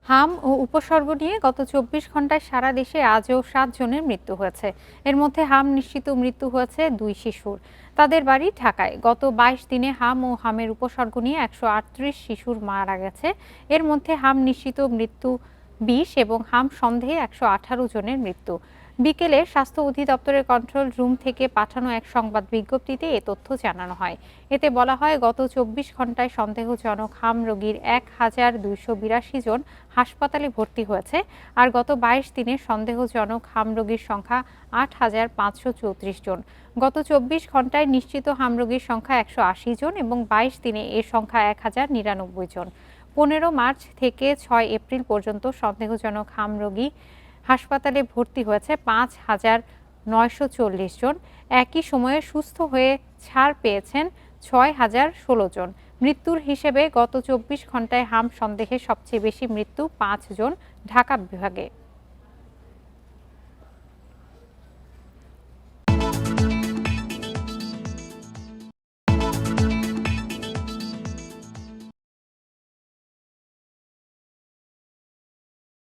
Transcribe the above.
হাম ও উপসর্গ নিয়ে গত ২৪ ঘন্টায় সারা দেশে আজও ৭ জনের মৃত্যু হয়েছে। এর মধ্যে হাম নিশ্চিত মৃত্যু হয়েছে ২ শিশুর। তাদের বাড়ি ঢাকায়। গত ২২ দিনে হাম ও হামের উপসর্গ নিয়ে ১৩৮ শিশুর মারা গেছে। এর মধ্যে হাম নিশ্চিত মৃত্যু ২০ এবং হাম সন্দেহে ১১৮ জনের মৃত্যু। বিকেলে স্বাস্থ্য অধিদপ্তরের কন্ট্রোল রুম থেকে পাঠানো এক সংবাদ বিজ্ঞপ্তিতে এ তথ্য জানানো হয়। এতে বলা হয়, গত ২৪ ঘন্টায় সন্দেহজনক হাম রোগীর ১,২৮২ জন হাসপাতালে ভর্তি হয়েছে। আর গত ২২ দিনে সন্দেহজনক হাম রোগীর সংখ্যা ৮,৫৩৪ জন। গত ২৪ ঘন্টায় নিশ্চিত হাম রোগীর সংখ্যা ১৮০ জন এবং ২২ দিনে এর সংখ্যা ১,০৯৯ জন। ১৫ মার্চ থেকে ৬ এপ্রিল পর্যন্ত সন্দেহজনক হাম রোগী হাসপাতালে ভর্তি হয়েছে ৫,৯৪০ জন। একই সময়ে সুস্থ হয়ে ছাড় পেয়েছেন ৬,০১৬ জন। মৃত্যুর হিসেবে গত ২৪ ঘন্টায় হাম সন্দেহে সবচেয়ে বেশি মৃত্যু ৫ জন ঢাকা বিভাগে।